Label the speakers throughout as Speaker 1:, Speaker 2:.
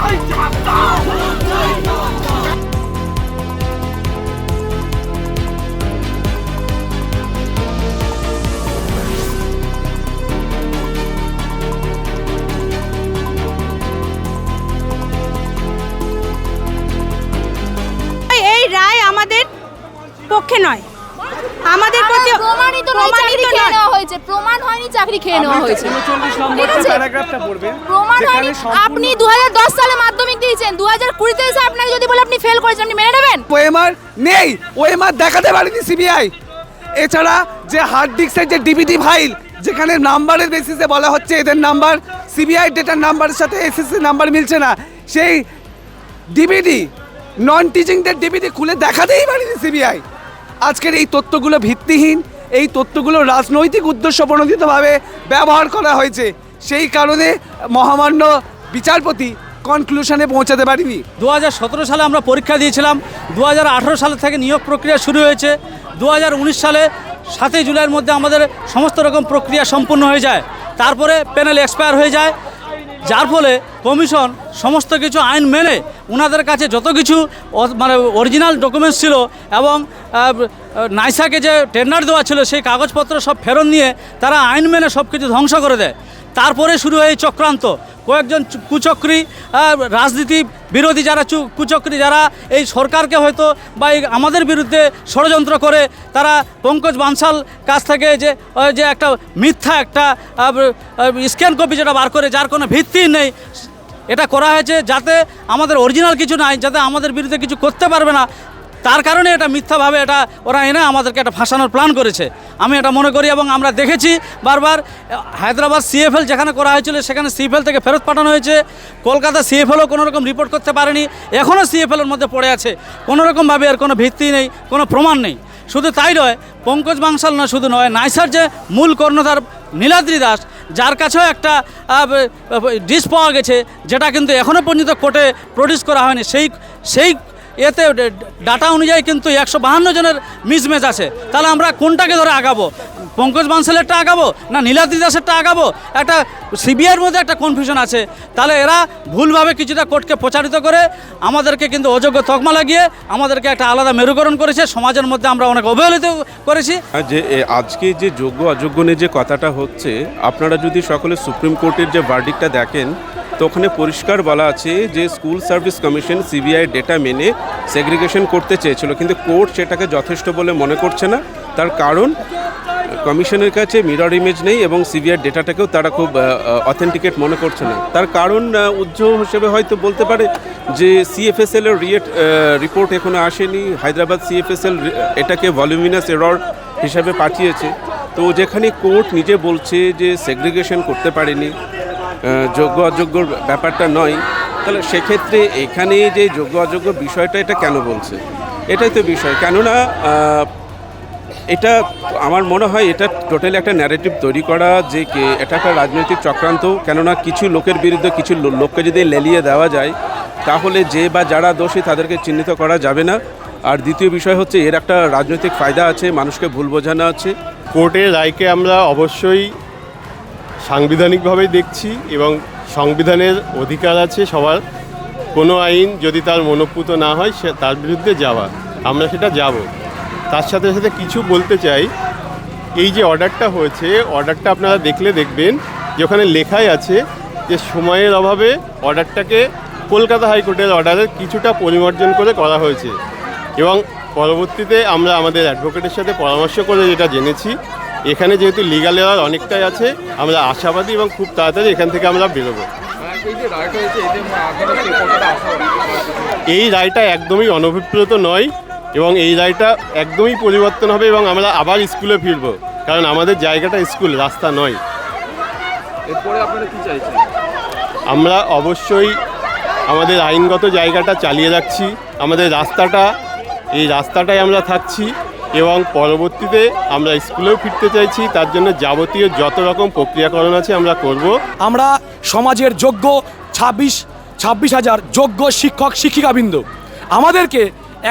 Speaker 1: এই রায় আমাদের পক্ষে নয়, আমাদের প্রতি
Speaker 2: প্রমাণিত নয়, চাকরি খেয়ে নেওয়া হয়েছে, প্রমাণ হয়নি চাকরি খেয়ে নেওয়া হয়েছে।
Speaker 3: 39 নম্বর প্যারাগ্রাফটা পড়বেন,
Speaker 2: প্রমাণ হয়নি। আপনি 2010 সালে মাধ্যমিক দিয়েছেন, 2020 এসে আপনাকে যদি বলে আপনি ফেল করেছেন, আপনি মেনে নেবেন?
Speaker 3: ওএমআর নেই, ওএমআর দেখাতে পারেনি সিবিআই। এছাড়া যে হার্ড ডিস্কের যে ডিভিডি ফাইল, যেখানে নাম্বারের বেসিসে বলা হচ্ছে এদের নাম্বার সিবিআই ডেটার নাম্বারের সাথে এসএসসি নাম্বার মিলছে না, সেই ডিভিডি নন টিচিংদের ডিভিডি খুলে দেখাতেই পারেনি সিবিআই। আজকের এই তথ্যগুলো ভিত্তিহীন, এই তথ্যগুলো রাজনৈতিক উদ্দেশ্য প্রণোদিতভাবে ব্যবহার করা হয়েছে, সেই কারণে মহামান্য বিচারপতি কনক্লুশনে পৌঁছাতে পারিনি।
Speaker 4: 2017 সালে আমরা পরীক্ষা দিয়েছিলাম, 2018 সাল থেকে নিয়োগ প্রক্রিয়া শুরু হয়েছে, 2019 সালে 7 জুলাইয়ের মধ্যে আমাদের সমস্ত রকম প্রক্রিয়া সম্পূর্ণ হয়ে যায়, তারপরে প্যানেল এক্সপায়ার হয়ে যায়, যার ফলে কমিশন সমস্ত কিছু আইন মেনে ওনাদের কাছে যত কিছু মানে অরিজিনাল ডকুমেন্টস ছিল এবং নাইসাকে যে টেন্ডার দেওয়া ছিল সেই কাগজপত্র সব ফেরত নিয়ে তারা আইন মেনে সব কিছু ধ্বংস করে দেয়। তারপরে শুরু হয় এই চক্রান্ত, কয়েকজন কুচক্রী রাজনীতি বিরোধী যারা কুচক্রী যারা এই সরকারকে হয়তো বা আমাদের বিরুদ্ধে ষড়যন্ত্র করে তারা পঙ্কজ বানশাল কাছ থেকে যে একটা মিথ্যা একটা স্ক্যান কপি যেটা বার করে, যার কোনো ভিত্তি নেই, এটা করা হয়েছে যাতে আমাদের অরিজিনাল কিছু নাই, যাতে আমাদের বিরুদ্ধে কিছু করতে পারবে না, তার কারণে এটা মিথ্যাভাবে এটা ওরা এনে আমাদেরকে একটা ফাঁসানোর প্ল্যান করেছে, আমি এটা মনে করি। এবং আমরা দেখেছি বারবার হায়দ্রাবাদ সিএফএল যেখানে করা হয়েছিল সেখানে সিএফএল থেকে ফেরত পাঠানো হয়েছে, কলকাতা সিএফএলও কোনো রকম রিপোর্ট করতে পারেনি, এখনও সিএফএলের মধ্যে পড়ে আছে, কোনো রকমভাবে এর কোনো ভিত্তি নেই, কোনো প্রমাণ নেই। শুধু তাই নয়, পঙ্কজ বানশাল না শুধু নয়, নাইসার যে মূল কর্ণধার নীলাদ্রি দাস, যার কাছেও একটা ডিস পাওয়া গেছে যেটা কিন্তু এখনও পর্যন্ত কোর্টে প্রডিউস করা হয়নি, সেই এতে ডাটা অনুযায়ী কিন্তু 152 জনের মিসম্যাচ আছে। তাহলে আমরা কোনটাকে ধরে আগাবো? পঙ্কজ বানশালেরটা আগাবো না নীলাদ্রি দাসেরটা আগাবো? একটা সিবিআইয়ের মধ্যে একটা কনফিউশন আছে। তাহলে এরা ভুলভাবে কিছুটা কোর্টকে প্রচারিত করে আমাদেরকে কিন্তু অযোগ্য তকমা লাগিয়ে আমাদেরকে একটা আলাদা মেরুকরণ করেছে, সমাজের মধ্যে আমরা অনেক অবহেলিত করেছি।
Speaker 5: যে আজকে যে যোগ্য অযোগ্য নিয়ে যে কথাটা হচ্ছে, আপনারা যদি সকলে সুপ্রিম কোর্টের যে ভার্ডিক্টটা দেখেন তো ওখানে পরিষ্কার বলা আছে যে school service commission CBI data মেনে সেগ্রিগেশন করতে চেয়েছিল, কিন্তু কোর্ট সেটাকে যথেষ্ট বলে মনে করছে না। তার কারণ কমিশনের কাছে মিরর ইমেজ নেই এবং সিবিআই ডেটাটাকেও তারা খুব অথেন্টিকেট মনে করছে না। তার কারণ উজ্জ্বল হিসেবে হয়তো বলতে পারে যে সিএফএসএলের রিপোর্ট এখনো আসেনি, হায়দ্রাবাদ সিএফএসএল এটাকে ভলিউমিনাস এরর হিসাবে পাঠিয়েছে। তো যেখানে কোর্ট নিজে বলছে যে সেগ্রিগেশন করতে পারেনি, যোগ্য অযোগ্যর ব্যাপারটা নয়, তাহলে সেক্ষেত্রে এখানে যে যোগ্য অযোগ্য বিষয়টা এটা কেন বলছে? এটাই তো বিষয়। কেননা এটা আমার মনে হয় এটা টোটালি একটা ন্যারেটিভ তৈরি করা যে এটা একটা রাজনৈতিক চক্রান্ত। কেননা কিছু লোকের বিরুদ্ধে কিছু লোককে যদি লেলিয়ে দেওয়া যায় তাহলে যে বা যারা দোষী তাদেরকে চিহ্নিত করা যাবে না। আর দ্বিতীয় বিষয় হচ্ছে এর একটা রাজনৈতিক ফায়দা আছে, মানুষকে ভুল বোঝানো আছে।
Speaker 6: কোর্টের রায়কে আমরা অবশ্যই সাংবিধানিকভাবেই দেখছি এবং সংবিধানের অধিকার আছে সবার, কোনো আইন যদি তার মনোপুত না হয় সে তার বিরুদ্ধে যাওয়া, আমরা সেটা যাব। তার সাথে সাথে কিছু বলতে চাই, এই যে অর্ডারটা হয়েছে, অর্ডারটা আপনারা দেখলে দেখবেন যে ওখানে লেখাই আছে যে সময়ের অভাবে অর্ডারটাকে কলকাতা হাইকোর্টের অর্ডারের কিছুটা পরিমার্জন করে করা হয়েছে। এবং পরবর্তীতে আমরা আমাদের অ্যাডভোকেটের সাথে পরামর্শ করে যেটা জেনেছি, এখানে যেহেতু লিগাল এরার অনেকটাই আছে, আমরা আশাবাদী এবং খুব তাড়াতাড়ি এখান থেকে আমরা বেরোবো। এই রায়টা একদমই অনভিপ্রেত নয় এবং এই রায়টা একদমই পরিবর্তন হবে এবং আমরা আবার স্কুলে ফিরব, কারণ আমাদের জায়গাটা স্কুল, রাস্তা নয়।
Speaker 7: এরপরে আপনারা কি চাইছেন?
Speaker 6: আমরা অবশ্যই আমাদের আইনগত জায়গাটা চালিয়ে যাচ্ছি, আমাদের এই রাস্তাটাই আমরা থাকছি এবং পরবর্তীতে আমরা স্কুলেও ফিরতে চাইছি। তার জন্য যাবতীয় যত রকম প্রক্রিয়াকরণ আছে আমরা করব।
Speaker 8: আমরা সমাজের যোগ্য 26,000 যোগ্য শিক্ষক শিক্ষিকাবৃন্দ, আমাদেরকে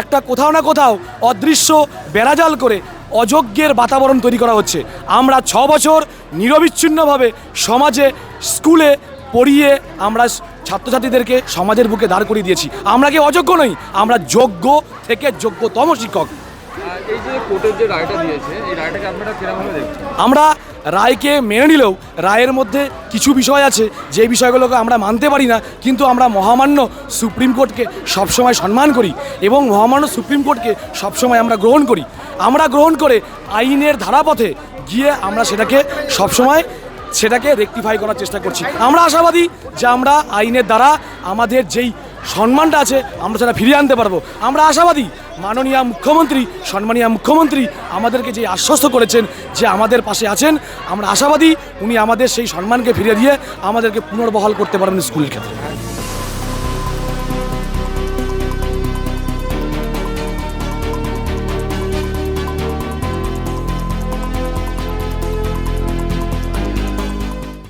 Speaker 8: একটা কোথাও না কোথাও অদৃশ্য বেড়াজাল করে অযোগ্যের বাতাবরণ তৈরি করা হচ্ছে। আমরা 6 বছর নিরবিচ্ছিন্নভাবে সমাজে স্কুলে পড়িয়ে আমরা ছাত্রছাত্রীদেরকে সমাজের বুকে দাঁড় করিয়ে দিয়েছি। আমরা কি অযোগ্য নই? আমরা যোগ্য থেকে যোগ্যতম শিক্ষক।
Speaker 7: এই যে কোর্টের যে রায়টা দিয়েছে, এই রায়টাকে আপনারা কিরকমভাবে দেখছেন?
Speaker 8: আমরা রায়কে মেনে নিলেও রায়ের মধ্যে কিছু বিষয় আছে যে বিষয়গুলোকে আমরা মানতে পারি না, কিন্তু আমরা মহামান্য সুপ্রিম কোর্টকে সবসময় সম্মান করি এবং মহামান্য সুপ্রিম কোর্টকে সবসময় আমরা গ্রহণ করি। আমরা গ্রহণ করে আইনের ধারাপথে গিয়ে আমরা সেটাকে রেকটিফাই করার চেষ্টা করছি। আমরা আশাবাদী যে আমরা আইনের দ্বারা আমাদের যেই সম্মানটা আছে আমরা সেটা ফিরিয়ে আনতে পারবো। আমরা আশাবাদী মাননীয় মুখ্যমন্ত্রী, সম্মানীয় মুখ্যমন্ত্রী আমাদেরকে যে আশ্বস্ত করেছেন যে আমাদের পাশে আছেন, আমরা আশাবাদী উনি আমাদের সেই সম্মানকে ফিরিয়ে দিয়ে আমাদেরকে পুনর্বহাল করতে পারবেন স্কুলের ক্ষেত্রে।